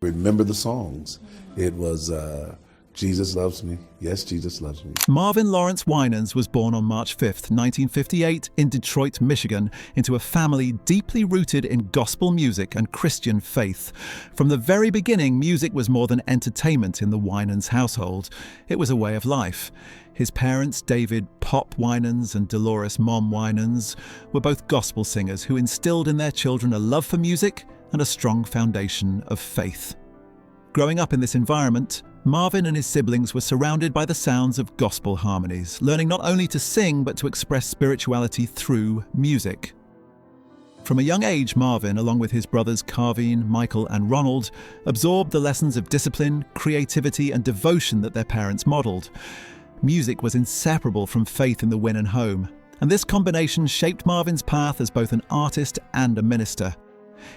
Remember the songs. It was Jesus Loves Me. Yes, Jesus Loves Me. Marvin Lawrence Winans was born on March 5th, 1958 in Detroit, Michigan, into a family deeply rooted in gospel music and Christian faith. From the very beginning, music was more than entertainment in the Winans household. It was a way of life. His parents, David Pop Winans and Dolores Mom Winans, were both gospel singers who instilled in their children a love for music and a strong foundation of faith. Growing up in this environment, Marvin and his siblings were surrounded by the sounds of gospel harmonies, learning not only to sing but to express spirituality through music. From a young age, Marvin, along with his brothers Carveen, Michael and Ronald, absorbed the lessons of discipline, creativity and devotion that their parents modelled. Music was inseparable from faith in the Winan home, and this combination shaped Marvin's path as both an artist and a minister.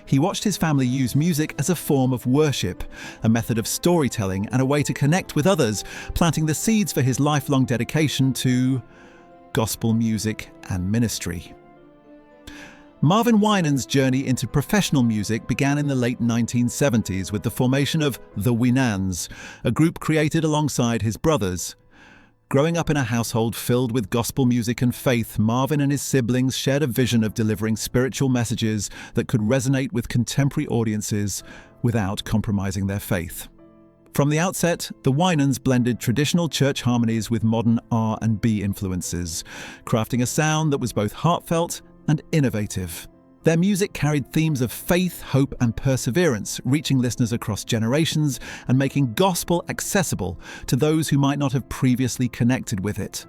He watched his family use music as a form of worship, a method of storytelling and a way to connect with others, planting the seeds for his lifelong dedication to gospel music and ministry. Marvin Winans' journey into professional music began in the late 1970s with the formation of the Winans, a group created alongside his brothers. Growing up in a household filled with gospel music and faith, Marvin and his siblings shared a vision of delivering spiritual messages that could resonate with contemporary audiences without compromising their faith. From the outset, the Winans blended traditional church harmonies with modern R&B influences, crafting a sound that was both heartfelt and innovative. Their music carried themes of faith, hope and perseverance, reaching listeners across generations and making gospel accessible to those who might not have previously connected with it.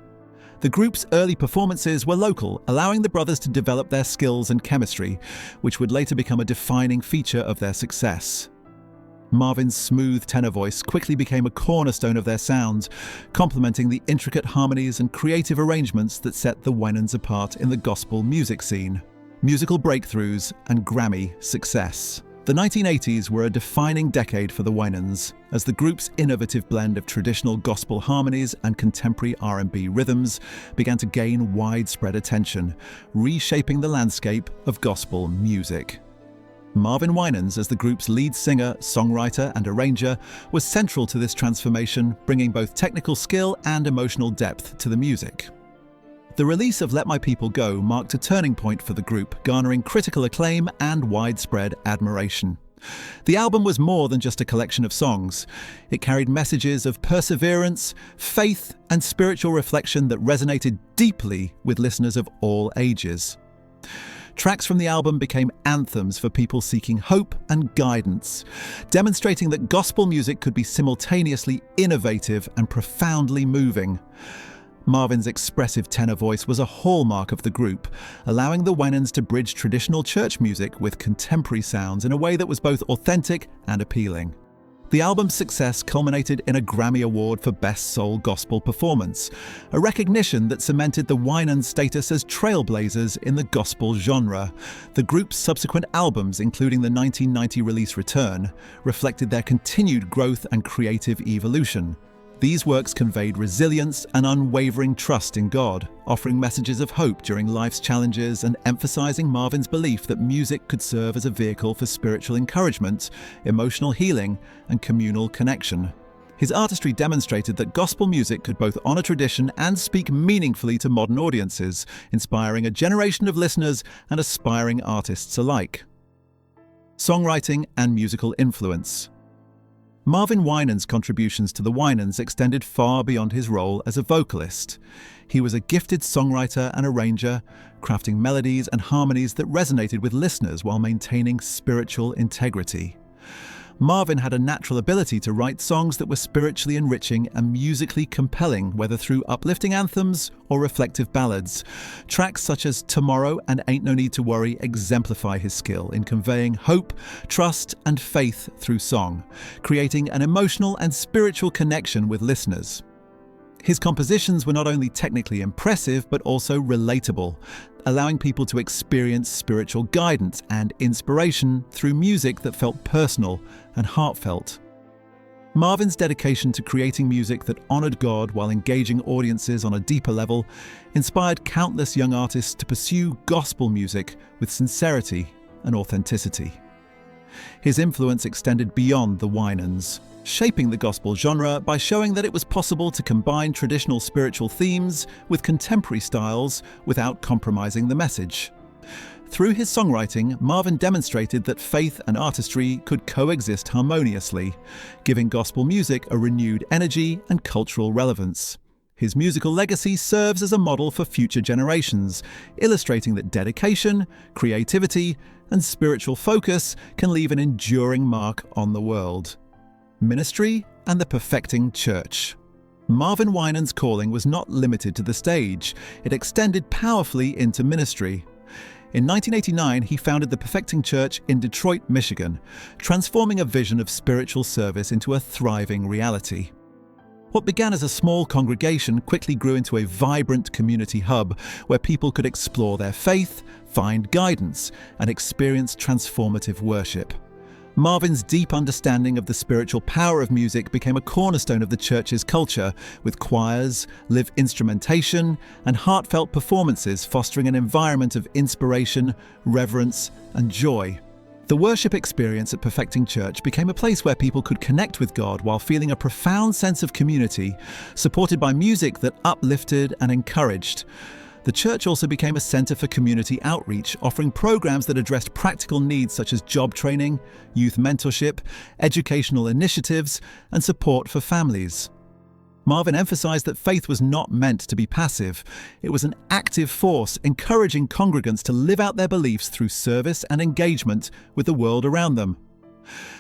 The group's early performances were local, allowing the brothers to develop their skills and chemistry, which would later become a defining feature of their success. Marvin's smooth tenor voice quickly became a cornerstone of their sound, complementing the intricate harmonies and creative arrangements that set the Winans apart in the gospel music scene. Musical breakthroughs and Grammy success. The 1980s were a defining decade for the Winans, as the group's innovative blend of traditional gospel harmonies and contemporary R&B rhythms began to gain widespread attention, reshaping the landscape of gospel music. Marvin Winans, as the group's lead singer, songwriter and arranger, was central to this transformation, bringing both technical skill and emotional depth to the music. The release of Let My People Go marked a turning point for the group, garnering critical acclaim and widespread admiration. The album was more than just a collection of songs. It carried messages of perseverance, faith, and spiritual reflection that resonated deeply with listeners of all ages. Tracks from the album became anthems for people seeking hope and guidance, demonstrating that gospel music could be simultaneously innovative and profoundly moving. Marvin's expressive tenor voice was a hallmark of the group, allowing the Winans to bridge traditional church music with contemporary sounds in a way that was both authentic and appealing. The album's success culminated in a Grammy Award for Best Soul Gospel Performance, a recognition that cemented the Winans' status as trailblazers in the gospel genre. The group's subsequent albums, including the 1990 release Return, reflected their continued growth and creative evolution. These works conveyed resilience and unwavering trust in God, offering messages of hope during life's challenges and emphasizing Marvin's belief that music could serve as a vehicle for spiritual encouragement, emotional healing, and communal connection. His artistry demonstrated that gospel music could both honor tradition and speak meaningfully to modern audiences, inspiring a generation of listeners and aspiring artists alike. Songwriting and musical influence. Marvin Winans' contributions to the Winans extended far beyond his role as a vocalist. He was a gifted songwriter and arranger, crafting melodies and harmonies that resonated with listeners while maintaining spiritual integrity. Marvin had a natural ability to write songs that were spiritually enriching and musically compelling, whether through uplifting anthems or reflective ballads. Tracks such as Tomorrow and Ain't No Need to Worry exemplify his skill in conveying hope, trust, and faith through song, creating an emotional and spiritual connection with listeners. His compositions were not only technically impressive, but also relatable, allowing people to experience spiritual guidance and inspiration through music that felt personal and heartfelt. Marvin's dedication to creating music that honored God while engaging audiences on a deeper level inspired countless young artists to pursue gospel music with sincerity and authenticity. His influence extended beyond the Winans, shaping the gospel genre by showing that it was possible to combine traditional spiritual themes with contemporary styles without compromising the message. Through his songwriting, Marvin demonstrated that faith and artistry could coexist harmoniously, giving gospel music a renewed energy and cultural relevance. His musical legacy serves as a model for future generations, illustrating that dedication, creativity, and spiritual focus can leave an enduring mark on the world. Ministry and the perfecting church. Marvin Winans' calling was not limited to the stage. It extended powerfully into ministry. In 1989, he founded the Perfecting Church in Detroit, Michigan, transforming a vision of spiritual service into a thriving reality. What began as a small congregation quickly grew into a vibrant community hub where people could explore their faith, find guidance, and experience transformative worship. Marvin's deep understanding of the spiritual power of music became a cornerstone of the church's culture, with choirs, live instrumentation, and heartfelt performances fostering an environment of inspiration, reverence, and joy. The worship experience at Perfecting Church became a place where people could connect with God while feeling a profound sense of community, supported by music that uplifted and encouraged. The church also became a center for community outreach, offering programs that addressed practical needs such as job training, youth mentorship, educational initiatives, and support for families. Marvin emphasized that faith was not meant to be passive. It was an active force, encouraging congregants to live out their beliefs through service and engagement with the world around them.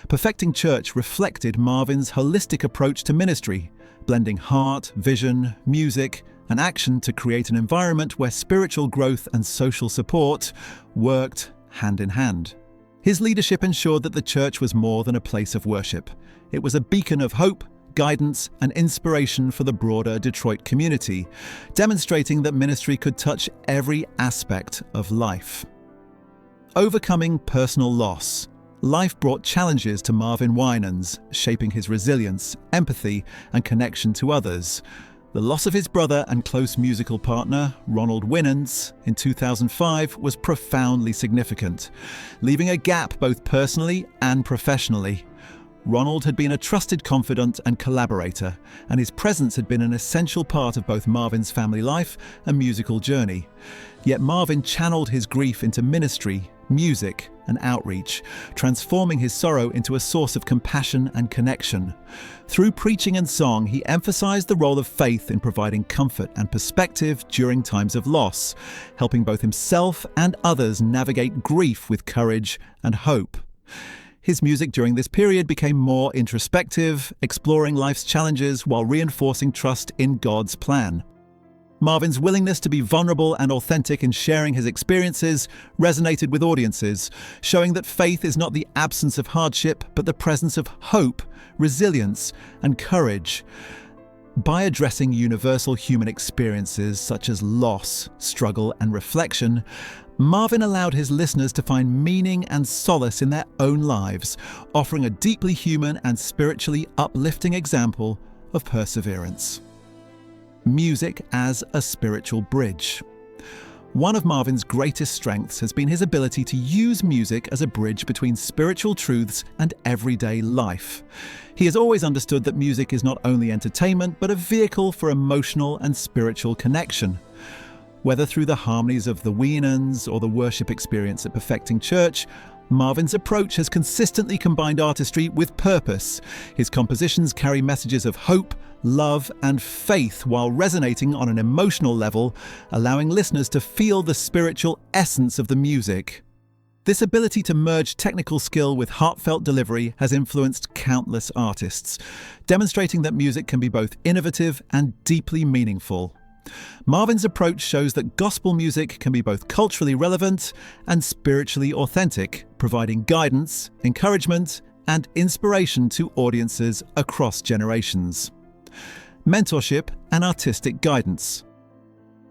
Perfecting Church reflected Marvin's holistic approach to ministry, blending heart, vision, music, and action to create an environment where spiritual growth and social support worked hand in hand. His leadership ensured that the church was more than a place of worship. It was a beacon of hope, guidance, and inspiration for the broader Detroit community, demonstrating that ministry could touch every aspect of life. Overcoming personal loss. Life brought challenges to Marvin Winans, shaping his resilience, empathy, and connection to others. The loss of his brother and close musical partner, Ronald Winans, in 2005 was profoundly significant, leaving a gap both personally and professionally. Ronald had been a trusted confidant and collaborator, and his presence had been an essential part of both Marvin's family life and musical journey. Yet Marvin channeled his grief into ministry, music, and outreach, transforming his sorrow into a source of compassion and connection. Through preaching and song, he emphasized the role of faith in providing comfort and perspective during times of loss, helping both himself and others navigate grief with courage and hope. His music during this period became more introspective, exploring life's challenges while reinforcing trust in God's plan. Marvin's willingness to be vulnerable and authentic in sharing his experiences resonated with audiences, showing that faith is not the absence of hardship, but the presence of hope, resilience, and courage. By addressing universal human experiences such as loss, struggle, and reflection, Marvin allowed his listeners to find meaning and solace in their own lives, offering a deeply human and spiritually uplifting example of perseverance. Music as a spiritual bridge. One of Marvin's greatest strengths has been his ability to use music as a bridge between spiritual truths and everyday life. He has always understood that music is not only entertainment, but a vehicle for emotional and spiritual connection. Whether through the harmonies of the Winans or the worship experience at Perfecting Church, Marvin's approach has consistently combined artistry with purpose. His compositions carry messages of hope, love, and faith while resonating on an emotional level, allowing listeners to feel the spiritual essence of the music. This ability to merge technical skill with heartfelt delivery has influenced countless artists, demonstrating that music can be both innovative and deeply meaningful. Marvin's approach shows that gospel music can be both culturally relevant and spiritually authentic, providing guidance, encouragement, and inspiration to audiences across generations. Mentorship and artistic guidance.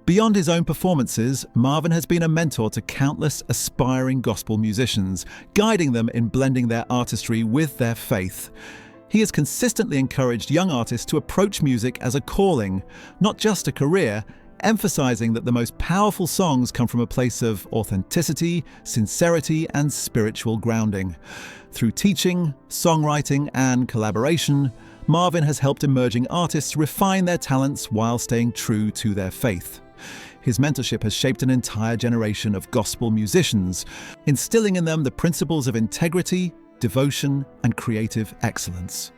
Beyond his own performances, Marvin has been a mentor to countless aspiring gospel musicians, guiding them in blending their artistry with their faith. He has consistently encouraged young artists to approach music as a calling, not just a career, emphasizing that the most powerful songs come from a place of authenticity, sincerity, and spiritual grounding. Through teaching, songwriting, and collaboration, Marvin has helped emerging artists refine their talents while staying true to their faith. His mentorship has shaped an entire generation of gospel musicians, instilling in them the principles of integrity, devotion, and creative excellence.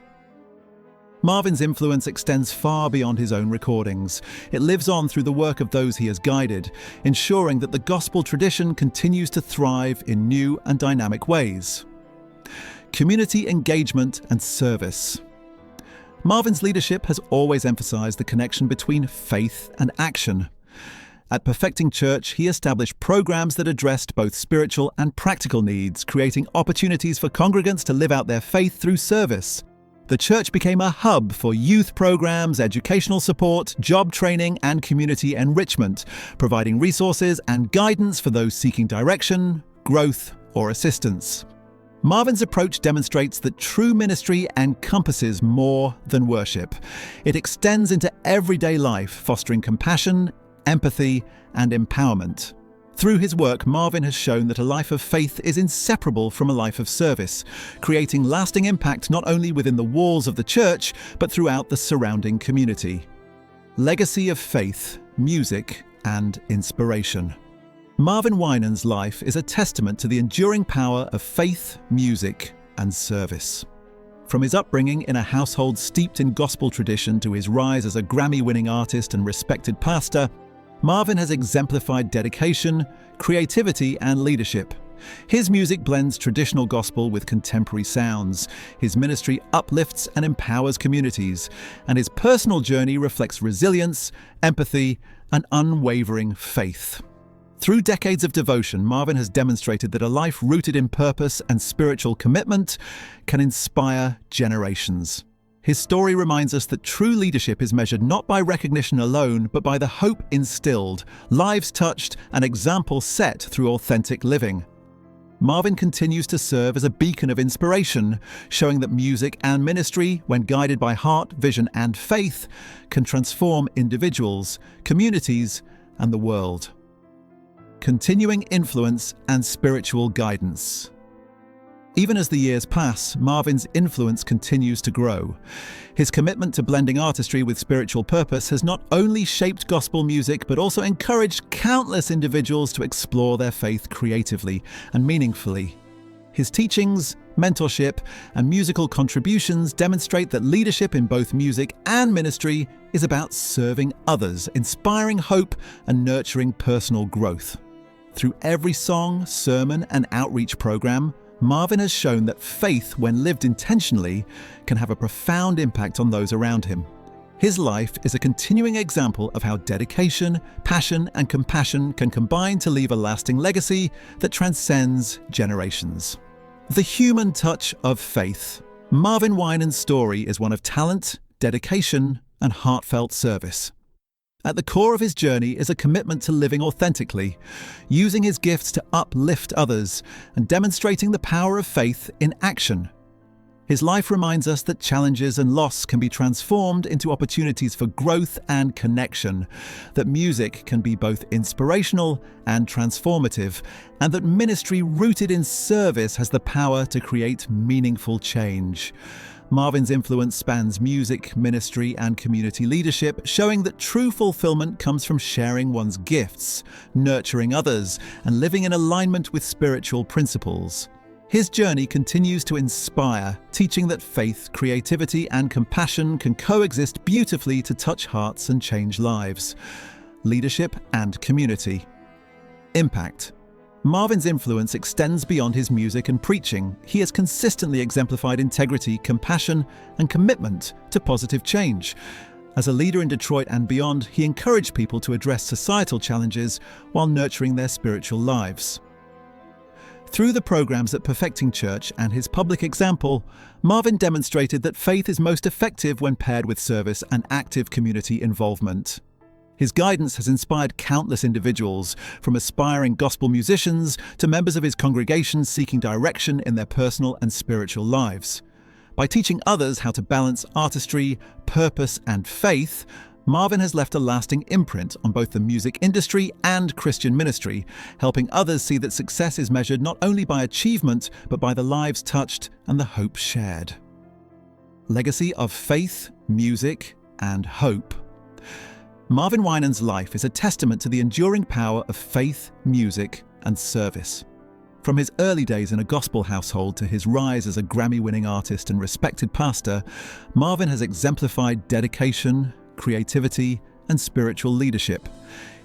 Marvin's influence extends far beyond his own recordings. It lives on through the work of those he has guided, ensuring that the gospel tradition continues to thrive in new and dynamic ways. Community engagement and service. Marvin's leadership has always emphasized the connection between faith and action. At Perfecting Church, he established programs that addressed both spiritual and practical needs, creating opportunities for congregants to live out their faith through service. The church became a hub for youth programs, educational support, job training, and community enrichment, providing resources and guidance for those seeking direction, growth, or assistance. Marvin's approach demonstrates that true ministry encompasses more than worship. It extends into everyday life, fostering compassion, empathy, and empowerment. Through his work, Marvin has shown that a life of faith is inseparable from a life of service, creating lasting impact not only within the walls of the church, but throughout the surrounding community. Legacy of faith, music, and inspiration. Marvin Winans' life is a testament to the enduring power of faith, music, and service. From his upbringing in a household steeped in gospel tradition to his rise as a Grammy-winning artist and respected pastor, Marvin has exemplified dedication, creativity, and leadership. His music blends traditional gospel with contemporary sounds. His ministry uplifts and empowers communities, and his personal journey reflects resilience, empathy, and unwavering faith. Through decades of devotion, Marvin has demonstrated that a life rooted in purpose and spiritual commitment can inspire generations. His story reminds us that true leadership is measured not by recognition alone, but by the hope instilled, lives touched, and examples set through authentic living. Marvin continues to serve as a beacon of inspiration, showing that music and ministry, when guided by heart, vision, and faith, can transform individuals, communities, and the world. Continuing influence and spiritual guidance. Even as the years pass, Marvin's influence continues to grow. His commitment to blending artistry with spiritual purpose has not only shaped gospel music, but also encouraged countless individuals to explore their faith creatively and meaningfully. His teachings, mentorship, and musical contributions demonstrate that leadership in both music and ministry is about serving others, inspiring hope, and nurturing personal growth. Through every song, sermon, and outreach program, Marvin has shown that faith, when lived intentionally, can have a profound impact on those around him. His life is a continuing example of how dedication, passion, and compassion can combine to leave a lasting legacy that transcends generations. The human touch of faith. Marvin Winans' story is one of talent, dedication, and heartfelt service. At the core of his journey is a commitment to living authentically, using his gifts to uplift others, and demonstrating the power of faith in action. His life reminds us that challenges and loss can be transformed into opportunities for growth and connection, that music can be both inspirational and transformative, and that ministry rooted in service has the power to create meaningful change. Marvin's influence spans music, ministry, and community leadership, showing that true fulfillment comes from sharing one's gifts, nurturing others, and living in alignment with spiritual principles. His journey continues to inspire, teaching that faith, creativity, and compassion can coexist beautifully to touch hearts and change lives. Leadership and community. Impact. Marvin's influence extends beyond his music and preaching. He has consistently exemplified integrity, compassion, and commitment to positive change. As a leader in Detroit and beyond, he encouraged people to address societal challenges while nurturing their spiritual lives. Through the programs at Perfecting Church and his public example, Marvin demonstrated that faith is most effective when paired with service and active community involvement. His guidance has inspired countless individuals, from aspiring gospel musicians to members of his congregation seeking direction in their personal and spiritual lives. By teaching others how to balance artistry, purpose, and faith, Marvin has left a lasting imprint on both the music industry and Christian ministry, helping others see that success is measured not only by achievement, but by the lives touched and the hope shared. Legacy of faith, music, and hope. Marvin Winans' life is a testament to the enduring power of faith, music, and service. From his early days in a gospel household to his rise as a Grammy-winning artist and respected pastor, Marvin has exemplified dedication, creativity, and spiritual leadership.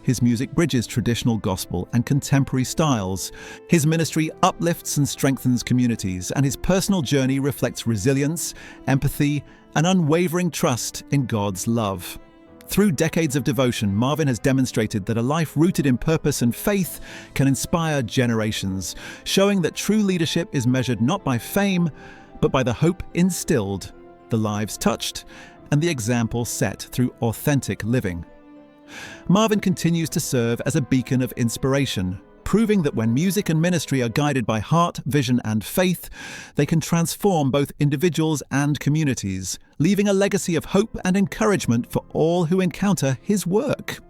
His music bridges traditional gospel and contemporary styles. His ministry uplifts and strengthens communities, and his personal journey reflects resilience, empathy, and unwavering trust in God's love. Through decades of devotion, Marvin has demonstrated that a life rooted in purpose and faith can inspire generations, showing that true leadership is measured not by fame, but by the hope instilled, the lives touched, and the example set through authentic living. Marvin continues to serve as a beacon of inspiration, proving that when music and ministry are guided by heart, vision, and faith, they can transform both individuals and communities, leaving a legacy of hope and encouragement for all who encounter his work.